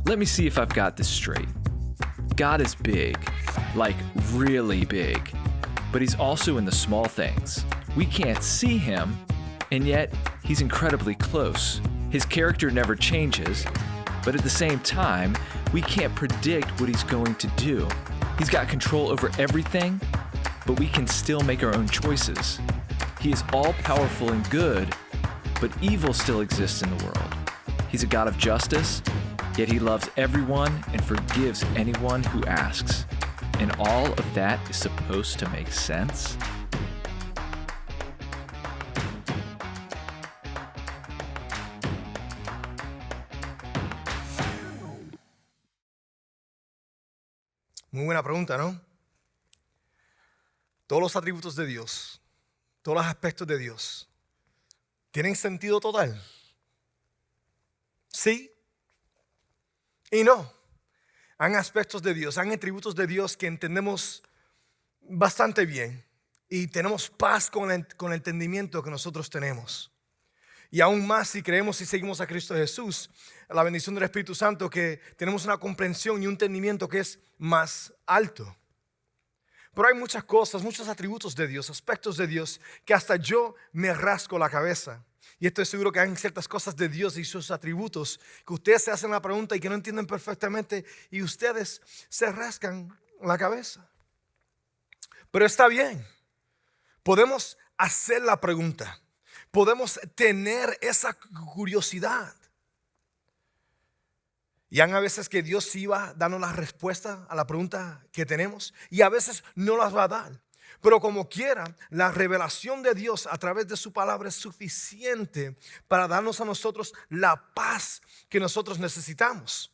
Let me see if I've got this straight. God is big, like really big, but he's also in the small things. We can't see him, and yet he's incredibly close. His character never changes, but at the same time, we can't predict what he's going to do. He's got control over everything, but we can still make our own choices. He is all-powerful and good, but evil still exists in the world. He's a God of justice, yet he loves everyone and forgives anyone who asks. And all of that is supposed to make sense? Muy buena pregunta, ¿no? Todos los atributos de Dios, todos los aspectos de Dios, ¿tienen sentido total? Sí y no. Hay aspectos de Dios, hay atributos de Dios que entendemos bastante bien y tenemos paz con el entendimiento que nosotros tenemos. Y aún más si creemos y seguimos a Cristo Jesús, la bendición del Espíritu Santo, que tenemos una comprensión y un entendimiento que es más alto. Pero hay muchas cosas, muchos atributos de Dios, aspectos de Dios, que hasta yo me rasco la cabeza. Y estoy seguro que hay ciertas cosas de Dios y sus atributos que ustedes se hacen la pregunta y que no entienden perfectamente y ustedes se rascan la cabeza. Pero está bien, podemos hacer la pregunta, podemos tener esa curiosidad. Y hay a veces que Dios sí va dando la respuesta a la pregunta que tenemos y a veces no las va a dar. Pero como quiera, la revelación de Dios a través de su palabra es suficiente para darnos a nosotros la paz que nosotros necesitamos.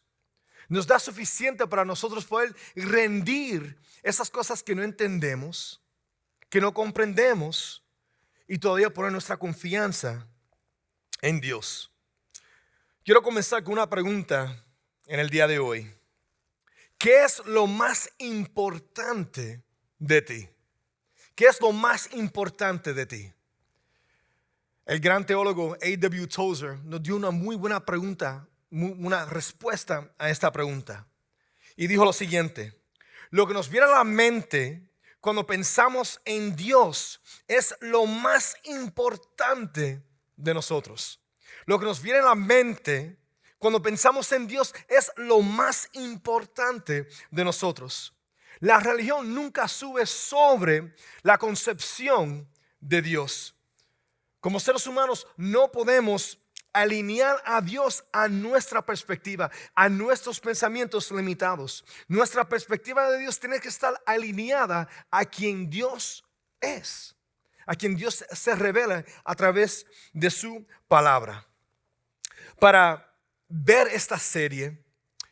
Nos da suficiente para nosotros poder rendir esas cosas que no entendemos, que no comprendemos y todavía poner nuestra confianza en Dios. Quiero comenzar con una pregunta en el día de hoy. ¿Qué es lo más importante de ti? ¿Qué es lo más importante de ti? El gran teólogo A.W. Tozer nos dio una muy buena pregunta, una respuesta a esta pregunta. Y dijo lo siguiente: lo que nos viene a la mente cuando pensamos en Dios es lo más importante de nosotros. Lo que nos viene a la mente cuando pensamos en Dios es lo más importante de nosotros. La religión nunca sube sobre la concepción de Dios. Como seres humanos no podemos alinear a Dios a nuestra perspectiva, a nuestros pensamientos limitados. Nuestra perspectiva de Dios tiene que estar alineada a quien Dios es, a quien Dios se revela a través de su palabra. Para ver esta serie,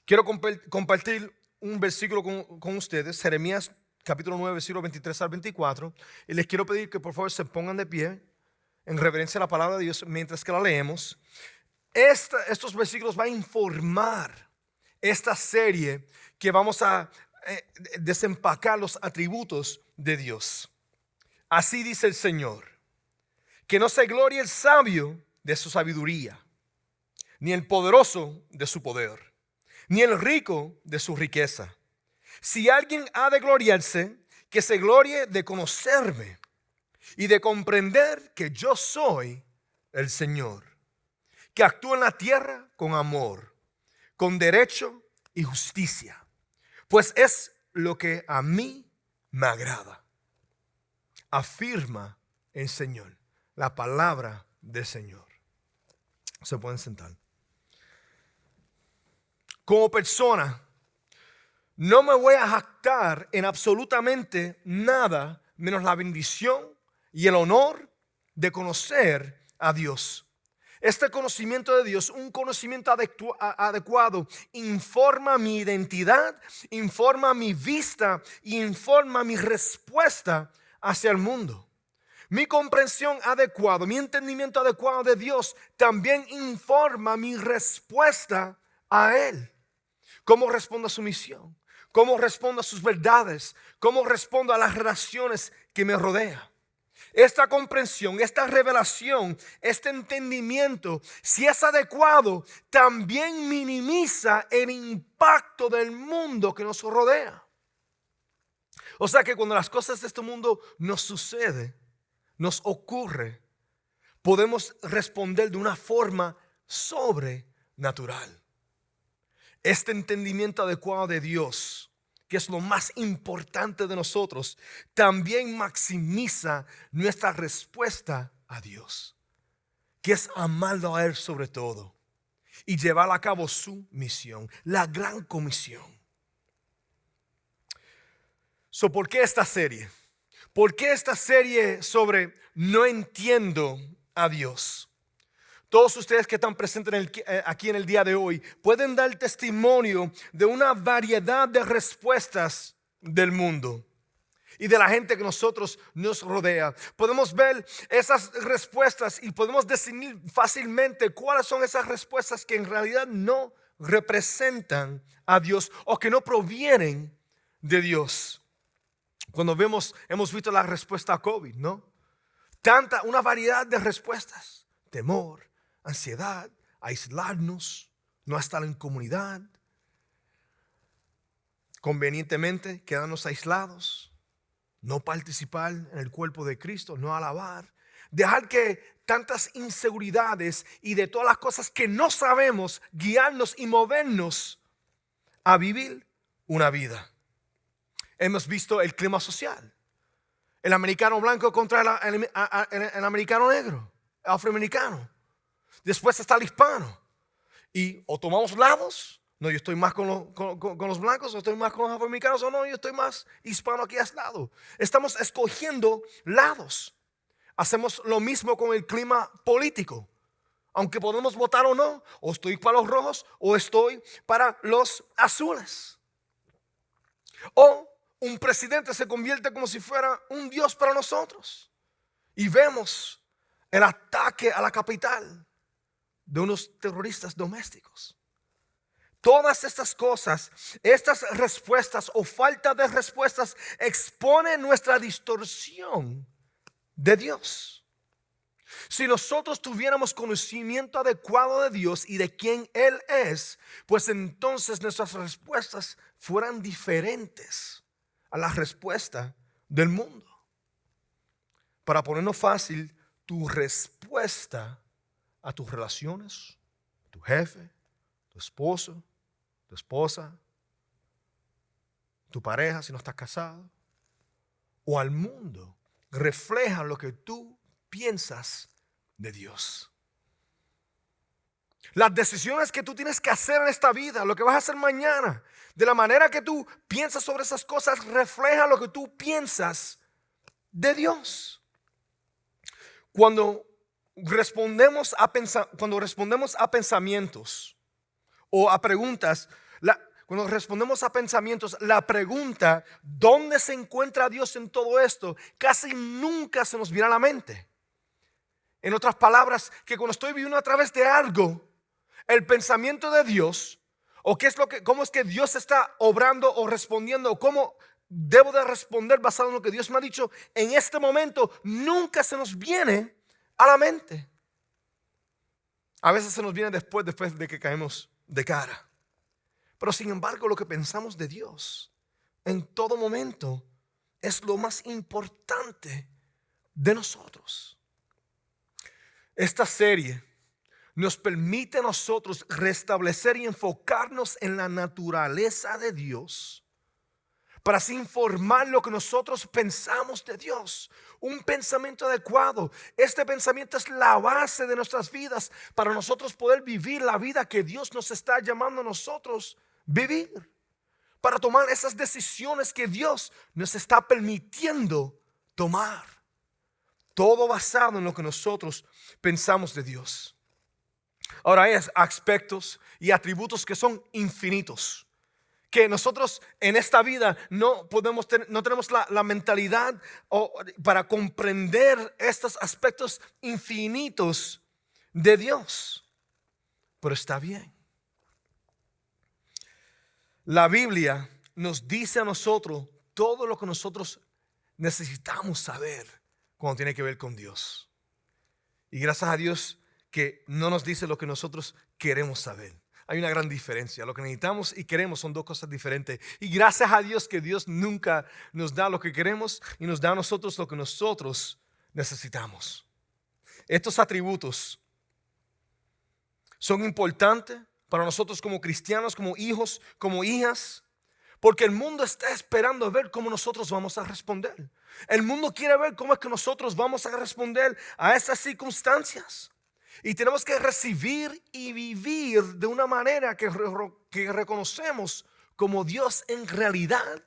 quiero compartir un versículo con ustedes, Jeremías capítulo 9, versículo 23 al 24. Y les quiero pedir que por favor se pongan de pie en reverencia a la palabra de Dios mientras que la leemos. Estos versículos van a informar esta serie que vamos a desempacar los atributos de Dios. Así dice el Señor: que no se glorie el sabio de su sabiduría, ni el poderoso de su poder, ni el rico de su riqueza. Si alguien ha de gloriarse, que se glorie de conocerme y de comprender que yo soy el Señor, que actúo en la tierra con amor, con derecho y justicia, pues es lo que a mí me agrada. Afirma el Señor, la palabra del Señor. Se pueden sentar. Como persona, no me voy a jactar en absolutamente nada menos la bendición y el honor de conocer a Dios. Este conocimiento de Dios, un conocimiento adecuado, informa mi identidad, informa mi vista y informa mi respuesta hacia el mundo. Mi comprensión adecuada, mi entendimiento adecuado de Dios también informa mi respuesta a Él. ¿Cómo respondo a su misión? ¿Cómo respondo a sus verdades? ¿Cómo respondo a las relaciones que me rodean? esta comprensión, esta revelación, este entendimiento, si es adecuado, también minimiza el impacto del mundo que nos rodea. O sea que cuando las cosas de este mundo nos suceden, nos ocurre, podemos responder de una forma sobrenatural. Este entendimiento adecuado de Dios, que es lo más importante de nosotros, también maximiza nuestra respuesta a Dios, que es amarlo a Él sobre todo y llevar a cabo su misión, la gran comisión. ¿Por qué esta serie? ¿Por qué esta serie sobre no entiendo a Dios? Todos ustedes que están presentes aquí en el día de hoy pueden dar testimonio de una variedad de respuestas del mundo y de la gente que nos rodea. Podemos ver esas respuestas y podemos definir fácilmente cuáles son esas respuestas que en realidad no representan a Dios o que no provienen de Dios. Cuando hemos visto la respuesta a COVID, ¿no? Una variedad de respuestas: temor, ansiedad, aislarnos, no estar en comunidad, convenientemente quedarnos aislados, no participar en el cuerpo de Cristo, no alabar, dejar que tantas inseguridades y de todas las cosas que no sabemos guiarnos y movernos a vivir una vida. Hemos visto el clima social, el americano blanco contra el americano negro, el afroamericano. Después está el hispano. Y o tomamos lados. No, yo estoy más con los blancos, o estoy más con los afroamericanos, o no, yo estoy más hispano aquí a este lado. Estamos escogiendo lados. Hacemos lo mismo con el clima político. Aunque podemos votar o no, o estoy para los rojos, o estoy para los azules. O un presidente se convierte como si fuera un Dios para nosotros. Y vemos el ataque a la capital de unos terroristas domésticos. Todas estas cosas, estas respuestas o falta de respuestas exponen nuestra distorsión de Dios. Si nosotros tuviéramos conocimiento adecuado de Dios y de quién Él es, pues entonces nuestras respuestas fueran diferentes a la respuesta del mundo. Para ponerlo fácil, tu respuesta a tus relaciones, tu jefe, tu esposo, tu esposa, tu pareja si no estás casado, o al mundo, refleja lo que tú piensas de Dios. Las decisiones que tú tienes que hacer en esta vida, lo que vas a hacer mañana, de la manera que tú piensas sobre esas cosas, refleja lo que tú piensas de Dios. Cuando respondemos a pensamientos o a preguntas, cuando respondemos a pensamientos, la pregunta ¿dónde se encuentra Dios en todo esto? Casi nunca se nos viene a la mente. En otras palabras, que cuando estoy viviendo a través de algo, el pensamiento de Dios, o cómo es que Dios está obrando o respondiendo, o cómo debo de responder basado en lo que Dios me ha dicho en este momento, nunca se nos viene a la mente. A veces se nos viene después de que caemos de cara. Pero sin embargo, lo que pensamos de Dios en todo momento es lo más importante de nosotros. Esta serie nos permite a nosotros restablecer y enfocarnos en la naturaleza de Dios, para así informar lo que nosotros pensamos de Dios. Un pensamiento adecuado. Este pensamiento es la base de nuestras vidas para nosotros poder vivir la vida que Dios nos está llamando a nosotros vivir. Para tomar esas decisiones que Dios nos está permitiendo tomar. Todo basado en lo que nosotros pensamos de Dios. Ahora hay aspectos y atributos que son infinitos, que nosotros en esta vida no tenemos la mentalidad para comprender estos aspectos infinitos de Dios. Pero está bien. La Biblia nos dice a nosotros todo lo que nosotros necesitamos saber cuando tiene que ver con Dios. Y gracias a Dios que no nos dice lo que nosotros queremos saber. Hay una gran diferencia. Lo que necesitamos y queremos son dos cosas diferentes. Y gracias a Dios que Dios nunca nos da lo que queremos y nos da a nosotros lo que nosotros necesitamos. Estos atributos son importantes para nosotros como cristianos, como hijos, como hijas, porque el mundo está esperando ver cómo nosotros vamos a responder. El mundo quiere ver cómo es que nosotros vamos a responder a esas circunstancias. Y tenemos que recibir y vivir de una manera que reconocemos como Dios en realidad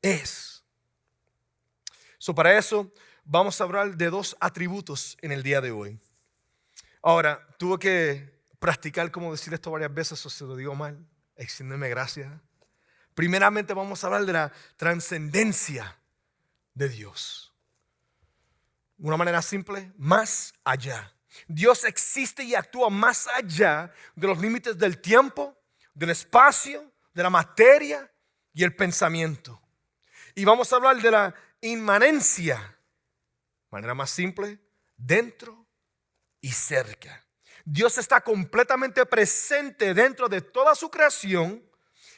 es. Para eso vamos a hablar de dos atributos en el día de hoy. Ahora, tuve que practicar cómo decir esto varias veces, o se lo digo mal, extiéndeme gracias. Primeramente vamos a hablar de la trascendencia de Dios. De una manera simple, más allá. Dios existe y actúa más allá de los límites del tiempo, del espacio, de la materia y el pensamiento. Y vamos a hablar de la inmanencia, de manera más simple, dentro y cerca. Dios está completamente presente dentro de toda su creación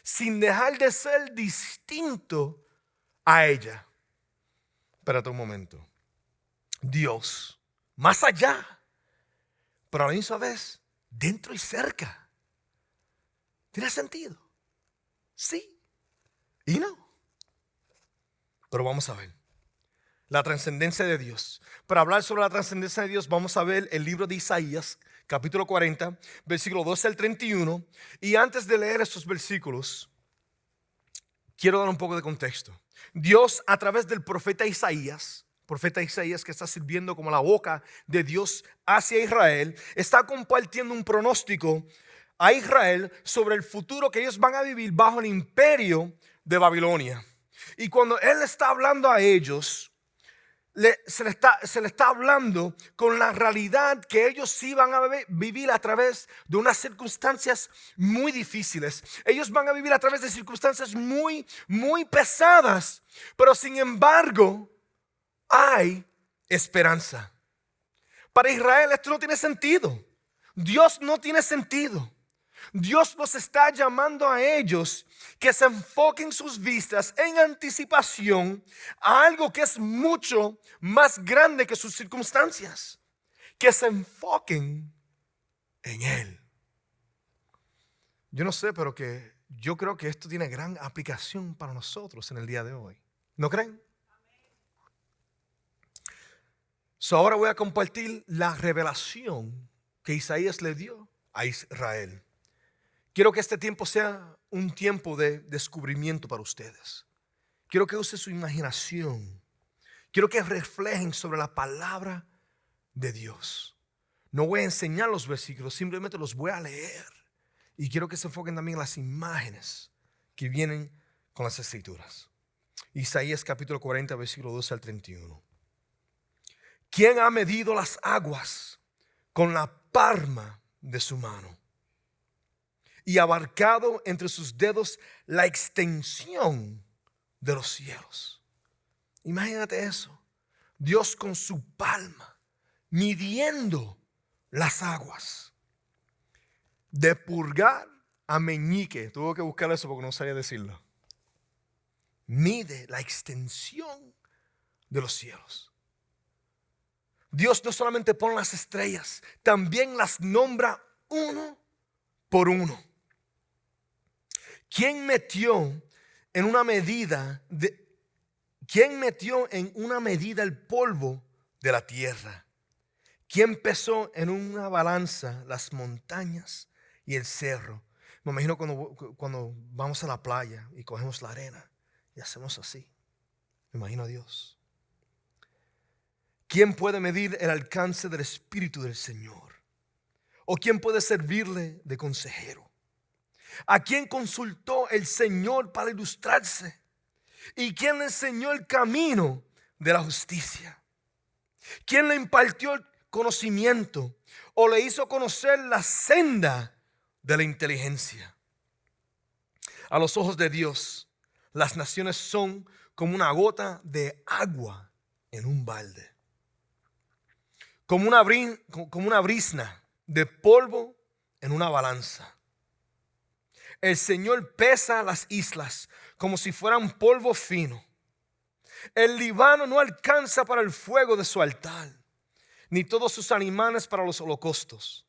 sin dejar de ser distinto a ella. Espérate un momento. Dios, más allá, pero a la misma vez, dentro y cerca. ¿Tiene sentido? Sí y no. Pero vamos a ver la trascendencia de Dios. Para hablar sobre la trascendencia de Dios, vamos a ver el libro de Isaías, capítulo 40, versículo 12 al 31. Y antes de leer estos versículos, quiero dar un poco de contexto. Dios, a través del profeta Isaías que está sirviendo como la boca de Dios hacia Israel, está compartiendo un pronóstico a Israel sobre el futuro que ellos van a vivir bajo el imperio de Babilonia. Y cuando Él está hablando a ellos, se le está hablando con la realidad que ellos sí van a vivir a través de unas circunstancias muy difíciles. Ellos van a vivir a través de circunstancias muy, muy pesadas, pero sin embargo hay esperanza. Para Israel esto no tiene sentido. Dios no tiene sentido. Dios los está llamando a ellos que se enfoquen sus vistas en anticipación a algo que es mucho más grande que sus circunstancias. Que se enfoquen en Él. Yo no sé, pero yo creo que esto tiene gran aplicación para nosotros en el día de hoy. ¿No creen? Ahora voy a compartir la revelación que Isaías le dio a Israel. Quiero que este tiempo sea un tiempo de descubrimiento para ustedes. Quiero que use su imaginación. Quiero que reflejen sobre la palabra de Dios. No voy a enseñar los versículos, simplemente los voy a leer. Y quiero que se enfoquen también en las imágenes que vienen con las escrituras. Isaías capítulo 40, versículo 12 al 31. ¿Quién ha medido las aguas con la palma de su mano y abarcado entre sus dedos la extensión de los cielos? Imagínate eso. Dios con su palma midiendo las aguas. De pulgar a meñique. Tuve que buscar eso porque no sabía decirlo. Mide la extensión de los cielos. Dios no solamente pone las estrellas, también las nombra uno por uno. ¿Quién metió en una medida el polvo de la tierra? ¿Quién pesó en una balanza las montañas y el cerro? Me imagino cuando vamos a la playa y cogemos la arena y hacemos así. Me imagino a Dios. ¿Quién puede medir el alcance del Espíritu del Señor? ¿O quién puede servirle de consejero? ¿A quién consultó el Señor para ilustrarse? ¿Y quién le enseñó el camino de la justicia? ¿Quién le impartió el conocimiento o le hizo conocer la senda de la inteligencia? A los ojos de Dios, las naciones son como una gota de agua en un balde. como una brizna de polvo en una balanza. El Señor pesa las islas como si fueran polvo fino. El Líbano no alcanza para el fuego de su altar, ni todos sus animales para los holocaustos.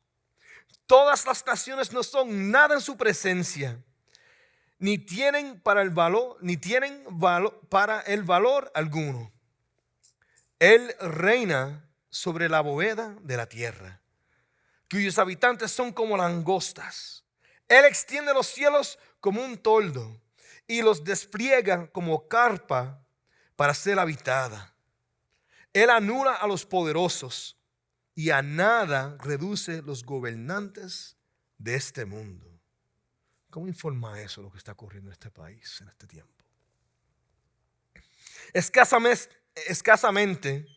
Todas las naciones no son nada en su presencia, ni tienen para el valor alguno. Él reina sobre la bóveda de la tierra, cuyos habitantes son como langostas. Él extiende los cielos como un toldo y los despliega como carpa para ser habitada. Él anula a los poderosos y a nada reduce los gobernantes de este mundo. ¿Cómo informa eso lo que está ocurriendo en este país en este tiempo? Escasamente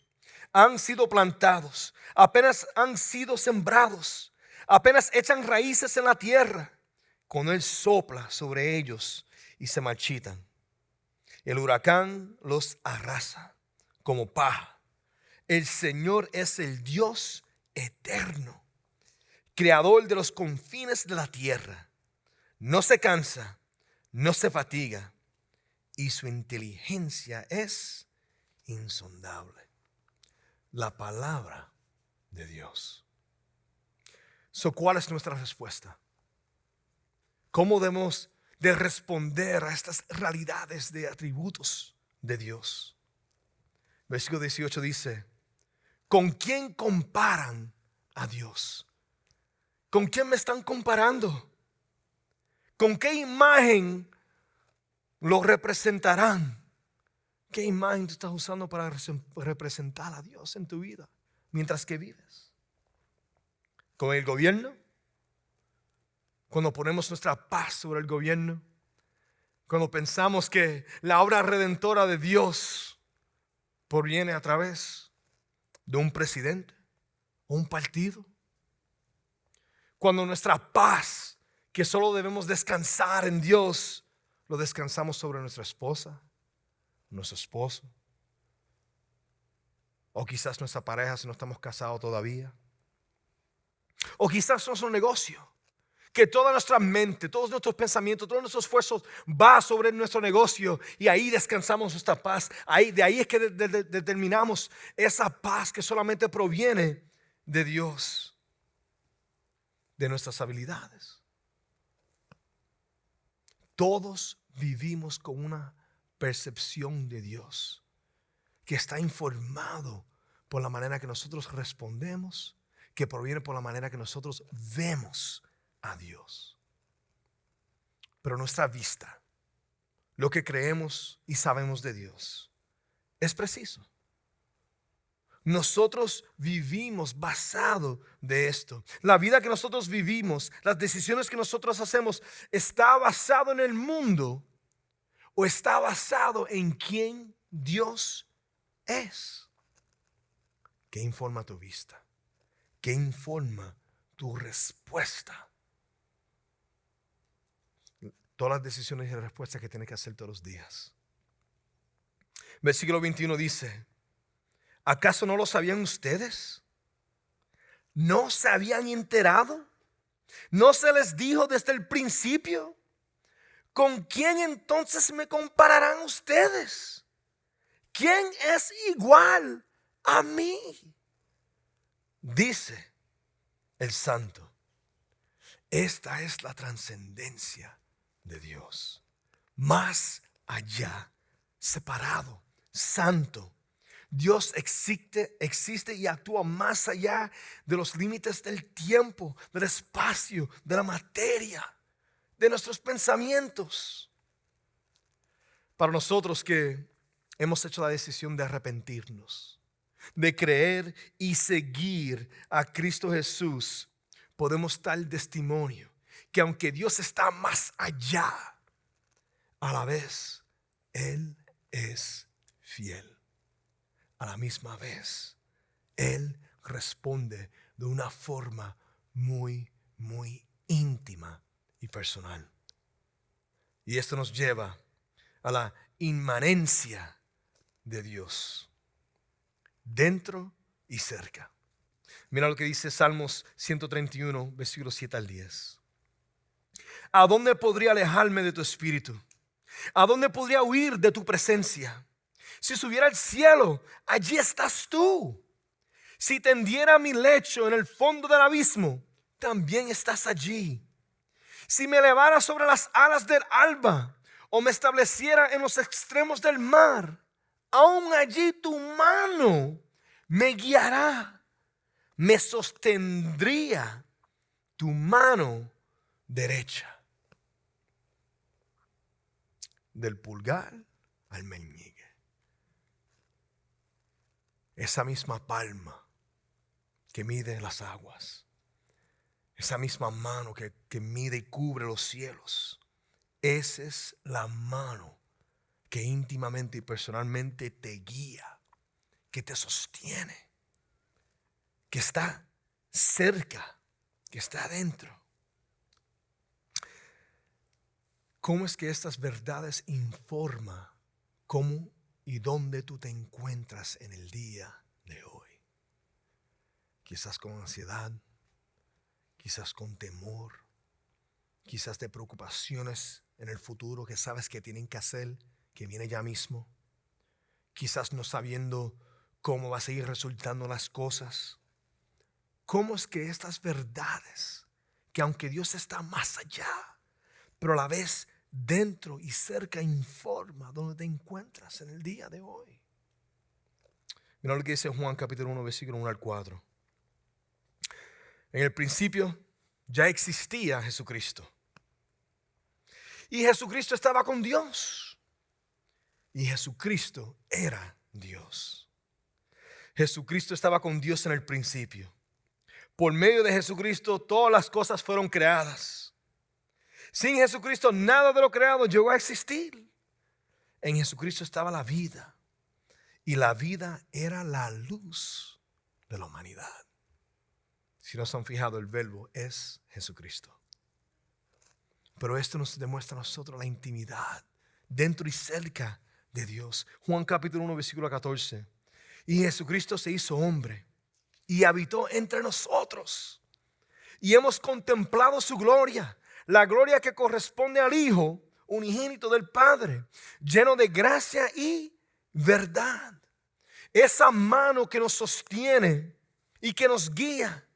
han sido plantados, apenas han sido sembrados, apenas echan raíces en la tierra. Cuando Él sopla sobre ellos y se marchitan, el huracán los arrasa como paja. El Señor es el Dios eterno, creador de los confines de la tierra. No se cansa, no se fatiga, y su inteligencia es insondable. La palabra de Dios. ¿Cuál es nuestra respuesta? ¿Cómo debemos de responder a estas realidades de atributos de Dios? Versículo 18 dice: ¿con quién comparan a Dios? ¿Con quién me están comparando? ¿Con qué imagen lo representarán? ¿Qué imagen tú estás usando para representar a Dios en tu vida mientras que vives? ¿Con el gobierno? Cuando ponemos nuestra paz sobre el gobierno, cuando pensamos que la obra redentora de Dios proviene a través de un presidente o un partido, cuando nuestra paz, que solo debemos descansar en Dios, lo descansamos sobre nuestra esposa, nuestro esposo, o quizás nuestra pareja si no estamos casados todavía, o quizás nuestro negocio, que toda nuestra mente, todos nuestros pensamientos, todos nuestros esfuerzos va sobre nuestro negocio y ahí descansamos nuestra paz. De ahí es que determinamos esa paz que solamente proviene de Dios, de nuestras habilidades. Todos vivimos con una percepción de Dios que está informado por la manera que nosotros respondemos, que proviene por la manera que nosotros vemos a Dios. Pero nuestra vista, lo que creemos y sabemos de Dios, es preciso. Nosotros vivimos basado de esto. La vida que nosotros vivimos, las decisiones que nosotros hacemos, ¿está basado en el mundo o está basado en quién Dios es? ¿Qué informa tu vista? ¿Qué informa tu respuesta? Todas las decisiones y respuestas que tienes que hacer todos los días. Versículo 21 dice: ¿acaso no lo sabían ustedes? ¿No se habían enterado? ¿No se les dijo desde el principio? ¿Con quién entonces me compararán ustedes? ¿Quién es igual a mí? Dice el santo. Esta es la trascendencia de Dios. Más allá, separado, santo. Dios existe y actúa más allá de los límites del tiempo, del espacio, de la materia, de nuestros pensamientos. Para nosotros que hemos hecho la decisión de arrepentirnos, de creer y seguir a Cristo Jesús, podemos dar testimonio que aunque Dios está más allá, a la vez Él es fiel. A la misma vez, Él responde de una forma muy, muy íntima y personal. Y esto nos lleva a la inmanencia de Dios, dentro y cerca. Mira lo que dice Salmos 131, versículos 7 al 10. ¿A dónde podría alejarme de tu espíritu? ¿A dónde podría huir de tu presencia? Si subiera al cielo, allí estás tú. Si tendiera mi lecho en el fondo del abismo, también estás allí. Si me elevara sobre las alas del alba o me estableciera en los extremos del mar, aún allí tu mano me guiará, me sostendría tu mano derecha. Del pulgar al meñique. Esa misma palma que mide las aguas. Esa misma mano que mide y cubre los cielos. Esa es la mano que íntimamente y personalmente te guía, que te sostiene, que está cerca, que está adentro. ¿Cómo es que estas verdades informan cómo y dónde tú te encuentras en el día de hoy? Quizás con ansiedad, quizás con temor, quizás de preocupaciones en el futuro que sabes que tienen que hacer, que viene ya mismo. Quizás no sabiendo cómo va a seguir resultando las cosas. ¿Cómo es que estas verdades, que aunque Dios está más allá, pero a la vez dentro y cerca, informa dónde te encuentras en el día de hoy? Mira lo que dice Juan capítulo 1, versículo 1 al 4. En el principio ya existía Jesucristo. Y Jesucristo estaba con Dios. Y Jesucristo era Dios. Jesucristo estaba con Dios en el principio. Por medio de Jesucristo todas las cosas fueron creadas. Sin Jesucristo nada de lo creado llegó a existir. En Jesucristo estaba la vida. Y la vida era la luz de la humanidad. Si no se han fijado, el verbo es Jesucristo. Pero esto nos demuestra a nosotros la intimidad dentro y cerca de Dios. Juan capítulo 1, versículo 14. Y Jesucristo se hizo hombre y habitó entre nosotros. Y hemos contemplado su gloria, la gloria que corresponde al Hijo unigénito del Padre, lleno de gracia y verdad. Esa mano que nos sostiene y que nos guía,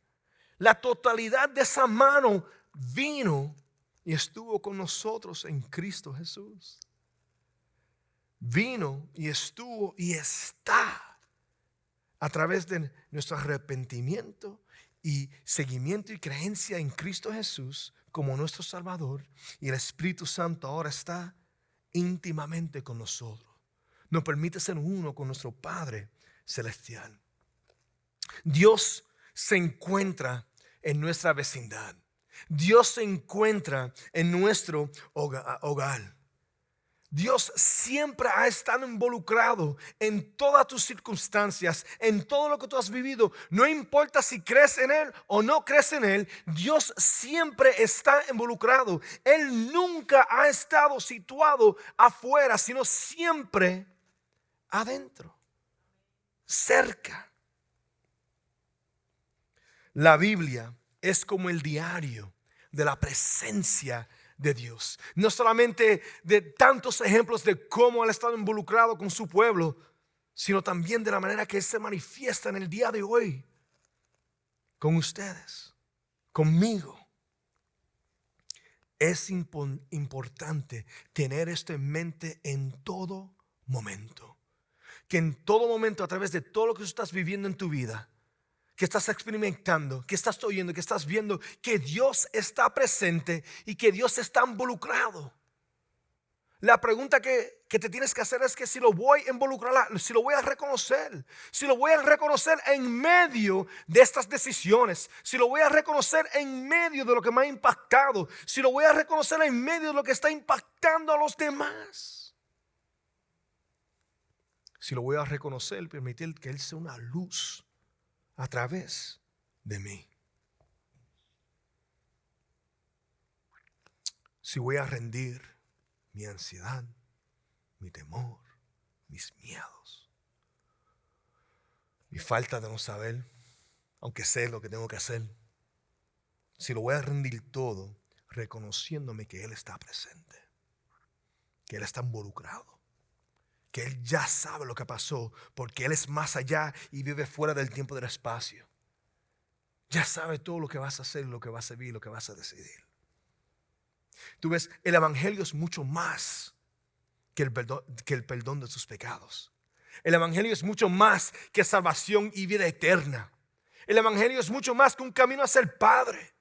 la totalidad de esa mano vino y estuvo con nosotros en Cristo Jesús. Vino y estuvo y está a través de nuestro arrepentimiento y seguimiento y creencia en Cristo Jesús como nuestro Salvador. Y el Espíritu Santo ahora está íntimamente con nosotros. Nos permite ser uno con nuestro Padre Celestial. Dios se encuentra en nuestra vecindad. Dios se encuentra en nuestro hogar. Dios siempre ha estado involucrado en todas tus circunstancias, en todo lo que tú has vivido. No importa si crees en Él o no crees en Él, Dios siempre está involucrado. Él nunca ha estado situado afuera, sino siempre adentro, cerca. La Biblia es como el diario de la presencia de Dios. No solamente de tantos ejemplos de cómo Él ha estado involucrado con su pueblo, sino también de la manera que Él se manifiesta en el día de hoy con ustedes, conmigo. Es importante tener esto en mente en todo momento. Que en todo momento, a través de todo lo que tú estás viviendo en tu vida, que estás experimentando, que estás oyendo, que estás viendo, que Dios está presente y que Dios está involucrado. La pregunta que te tienes que hacer es que si lo voy a involucrar, si lo voy a reconocer, si lo voy a reconocer en medio de estas decisiones, si lo voy a reconocer en medio de lo que me ha impactado, si lo voy a reconocer en medio de lo que está impactando a los demás. Si lo voy a reconocer, permitir que Él sea una luz a través de mí. Si voy a rendir mi ansiedad, mi temor, mis miedos, mi falta de no saber, aunque sé lo que tengo que hacer, si lo voy a rendir todo, reconociéndome que Él está presente, que Él está involucrado, que Él ya sabe lo que pasó, porque Él es más allá y vive fuera del tiempo y del espacio. Ya sabe todo lo que vas a hacer, lo que vas a vivir, lo que vas a decidir. Tú ves, el evangelio es mucho más que el perdón de tus pecados. El evangelio es mucho más que salvación y vida eterna. El evangelio es mucho más que un camino hacia el Padre.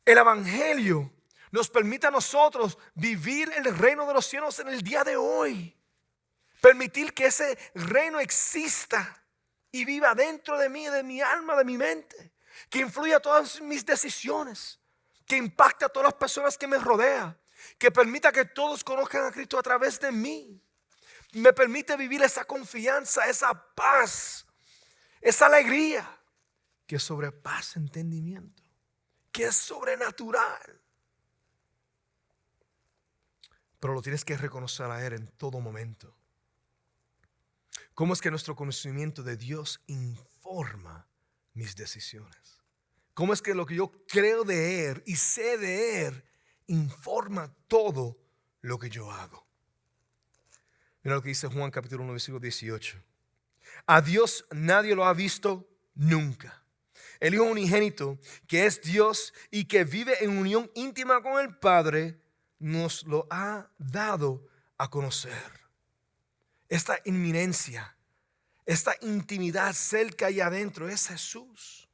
El evangelio nos permite a nosotros vivir el reino de los cielos en el día de hoy. Permitir que ese reino exista y viva dentro de mí, de mi alma, de mi mente. Que influya todas mis decisiones. Que impacte a todas las personas que me rodean. Que permita que todos conozcan a Cristo a través de mí. Me permite vivir esa confianza, esa paz, esa alegría que sobrepasa entendimiento, que es sobrenatural. Pero lo tienes que reconocer a Él en todo momento. ¿Cómo es que nuestro conocimiento de Dios informa mis decisiones? ¿Cómo es que lo que yo creo de Él y sé de Él informa todo lo que yo hago? Mira lo que dice Juan capítulo 1 versículo 18. A Dios nadie lo ha visto nunca. El Hijo unigénito, que es Dios y que vive en unión íntima con el Padre, nos lo ha dado a conocer. Esta inminencia, esta intimidad cerca y adentro es Jesús.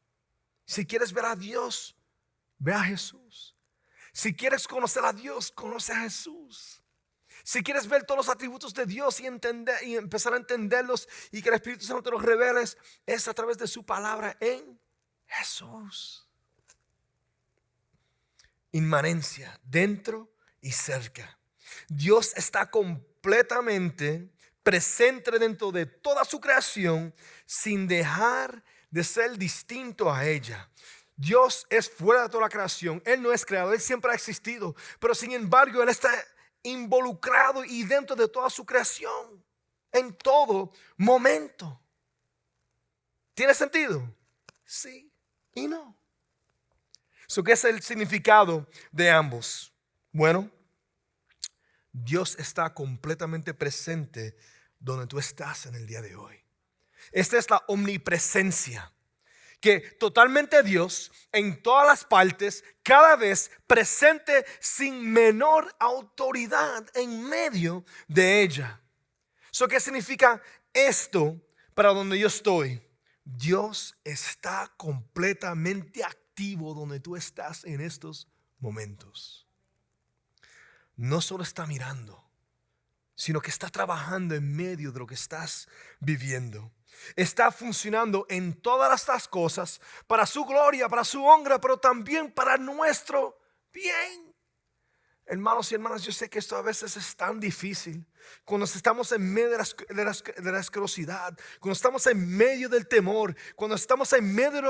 Si quieres ver a Dios, ve a Jesús. Si quieres conocer a Dios, conoce a Jesús. Si quieres ver todos los atributos de Dios y empezar a entenderlos y que el Espíritu Santo te los revele, es a través de su palabra en Jesús. Inmanencia, dentro y cerca. Dios está completamente presente dentro de toda su creación sin dejar de ser distinto a ella. Dios es fuera de toda la creación. Él no es creador, Él siempre ha existido. Pero sin embargo, Él está involucrado y dentro de toda su creación en todo momento. ¿Tiene sentido? Sí y no. ¿Qué es el significado de ambos? Bueno, Dios está completamente presente donde tú estás en el día de hoy. Esta es la omnipresencia. Que totalmente Dios en todas las partes, cada vez presente sin menor autoridad en medio de ella. ¿Qué significa esto para donde yo estoy? Dios está completamente activo donde tú estás en estos momentos. No solo está mirando, sino que está trabajando en medio de lo que estás viviendo. Está funcionando en todas estas cosas para su gloria, para su honra, pero también para nuestro bien. Hermanos y hermanas, yo sé que esto a veces es tan difícil. Cuando estamos en medio de la asquerosidad, cuando estamos en medio del temor, cuando estamos en medio de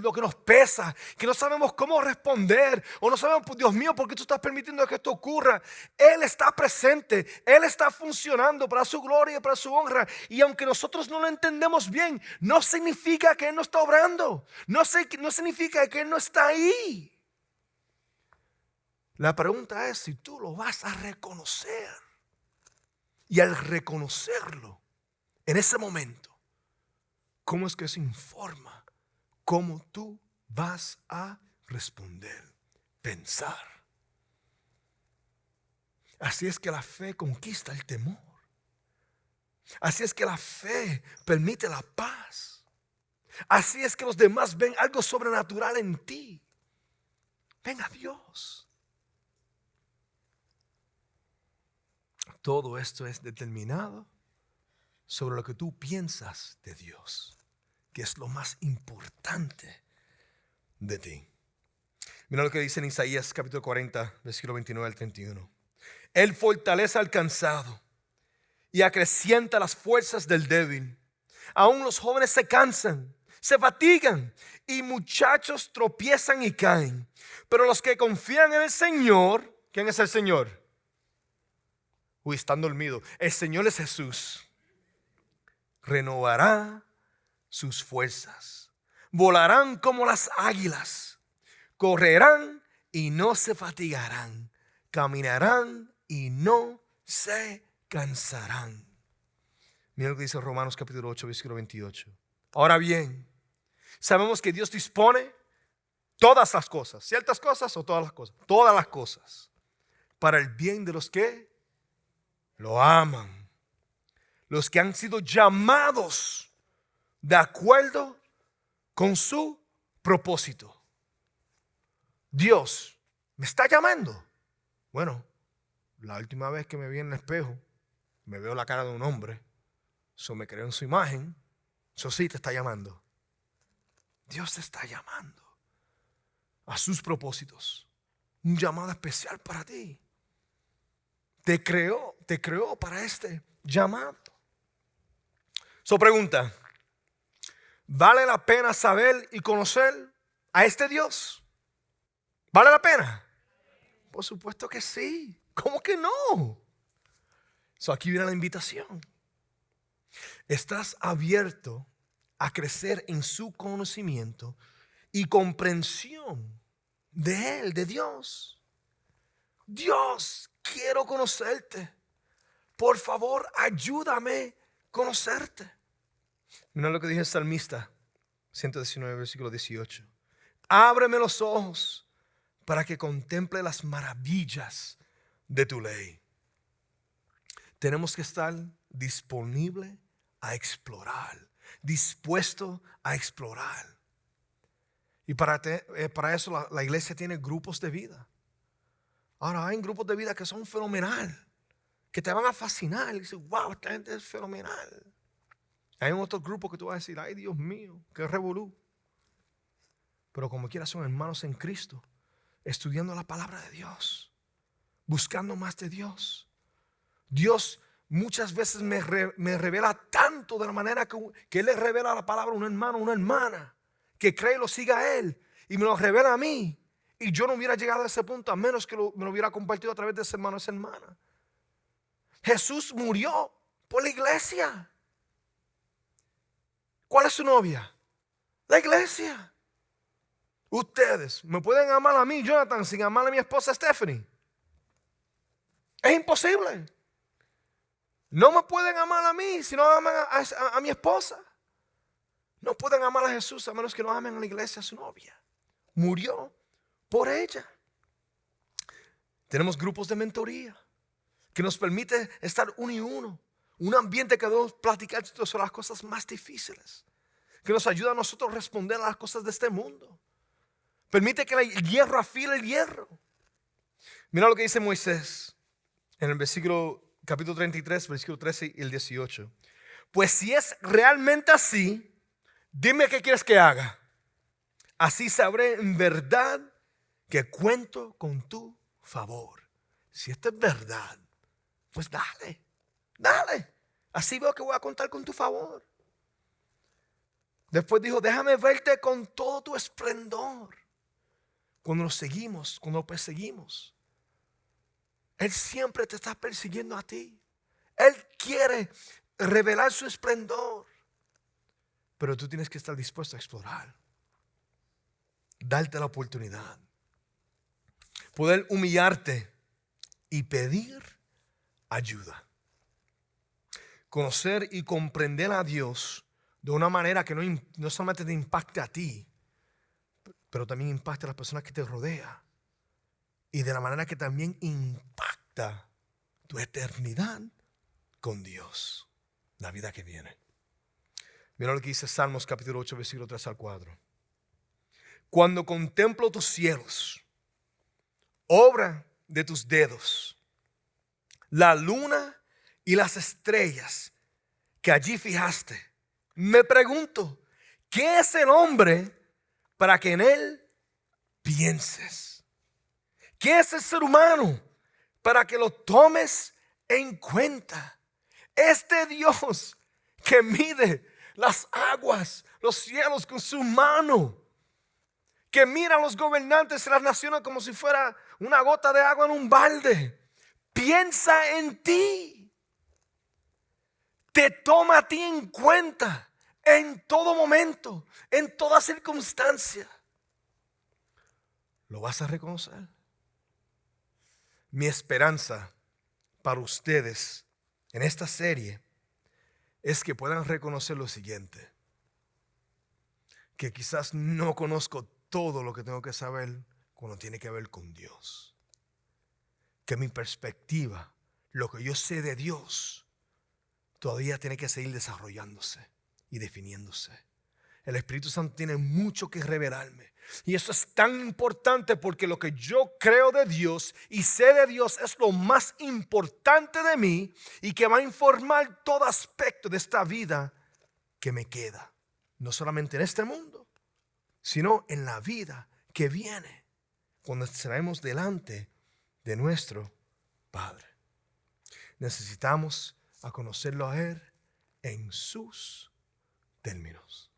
lo que nos pesa, que no sabemos cómo responder, o no sabemos, Dios mío, ¿por qué tú estás permitiendo que esto ocurra? Él está presente, Él está funcionando para su gloria y para su honra. Y aunque nosotros no lo entendemos bien, no significa que Él no está obrando, no significa que Él no está ahí. La pregunta es si tú lo vas a reconocer. Y al reconocerlo, en ese momento, ¿cómo es que se informa cómo tú vas a responder, pensar? Así es que la fe conquista el temor. Así es que la fe permite la paz. Así es que los demás ven algo sobrenatural en ti. Ven a Dios. Todo esto es determinado sobre lo que tú piensas de Dios, que es lo más importante de ti. Mira lo que dice en Isaías capítulo 40, versículo 29 al 31. Él fortalece al cansado y acrecienta las fuerzas del débil. Aún los jóvenes se cansan, se fatigan y muchachos tropiezan y caen. Pero los que confían en el Señor, ¿quién es el Señor? Están dormidos. El Señor es Jesús. Renovará sus fuerzas. volarán como las águilas, correrán y no se fatigarán, caminarán y no se cansarán. Mira lo que dice Romanos capítulo 8, versículo 28. Ahora bien, sabemos que Dios dispone todas las cosas, ciertas cosas o todas las cosas, para el bien de los que lo aman, los que han sido llamados de acuerdo con su propósito. Dios me está llamando. Bueno, la última vez que me vi en el espejo, me veo la cara de un hombre. Eso me creo en su imagen. Eso sí te está llamando. Dios te está llamando a sus propósitos. Un llamado especial para ti. Te creó para este llamado. So pregunta, ¿vale la pena saber y conocer a este Dios? ¿Vale la pena? Por supuesto que sí. ¿Cómo que no? So aquí viene la invitación. ¿Estás abierto a crecer en su conocimiento y comprensión de Él, de Dios? Dios, quiero conocerte. Por favor, ayúdame a conocerte. Mira lo que dice el salmista, 119, versículo 18. Ábreme los ojos para que contemple las maravillas de tu ley. Tenemos que estar disponibles a explorar, dispuesto a explorar. Y para eso la iglesia tiene grupos de vida. Ahora hay grupos de vida que son fenomenal, que te van a fascinar. Y dices, wow, esta gente es fenomenal. Hay otro grupo que tú vas a decir, ay Dios mío, qué revolú. Pero como quiera son hermanos en Cristo, estudiando la palabra de Dios, buscando más de Dios. Dios muchas veces me revela tanto de la manera que Él le revela la palabra a un hermano, una hermana, que cree y lo siga a Él, y me lo revela a mí. Y yo no hubiera llegado a ese punto a menos que me lo hubiera compartido a través de ese hermano, esa hermana. Jesús murió por la iglesia. ¿Cuál es su novia? La iglesia. Ustedes me pueden amar a mí, Jonathan, sin amar a mi esposa Stephanie. Es imposible. No me pueden amar a mí si no aman a mi esposa. No pueden amar a Jesús a menos que no amen a la iglesia, a su novia. Murió por ella. Tenemos grupos de mentoría que nos permite estar uno y uno. Un ambiente que debemos platicar sobre las cosas más difíciles. Que nos ayuda a nosotros a responder a las cosas de este mundo. Permite que el hierro afile el hierro. Mira lo que dice Moisés en el capítulo 33, versículo 13 y el 18. Pues si es realmente así, dime qué quieres que haga. Así sabré en verdad que cuento con tu favor. Si esto es verdad, pues dale. Así veo que voy a contar con tu favor. Después dijo, déjame verte con todo tu esplendor. Cuando lo seguimos, cuando lo perseguimos, Él siempre te está persiguiendo a ti. Él quiere revelar su esplendor. Pero tú tienes que estar dispuesto a explorar. Darte la oportunidad. Poder humillarte y pedir ayuda. Conocer y comprender a Dios de una manera que no solamente te impacte a ti, pero también impacta a las personas que te rodean. Y de la manera que también impacta tu eternidad con Dios. La vida que viene. Mira lo que dice Salmos capítulo 8, versículo 3 al 4. Cuando contemplo tus cielos, obra de tus dedos, la luna y las estrellas que allí fijaste, me pregunto, ¿qué es el hombre para que en él pienses? ¿Qué es el ser humano para que lo tomes en cuenta? Este Dios que mide las aguas, los cielos con su mano, que mira a los gobernantes de las naciones como si fuera una gota de agua en un balde, piensa en ti, te toma a ti en cuenta. en todo momento, en toda circunstancia. ¿Lo vas a reconocer? Mi esperanza para ustedes en esta serie es que puedan reconocer lo siguiente: que quizás no conozco todo lo que tengo que saber cuando tiene que ver con Dios. Que mi perspectiva, lo que yo sé de Dios, todavía tiene que seguir desarrollándose y definiéndose. El Espíritu Santo tiene mucho que revelarme. Y eso es tan importante porque lo que yo creo de Dios y sé de Dios es lo más importante de mí y que va a informar todo aspecto de esta vida que me queda. No solamente en este mundo, sino en la vida que viene cuando estaremos delante de nuestro Padre. Necesitamos a conocerlo a Él en sus términos.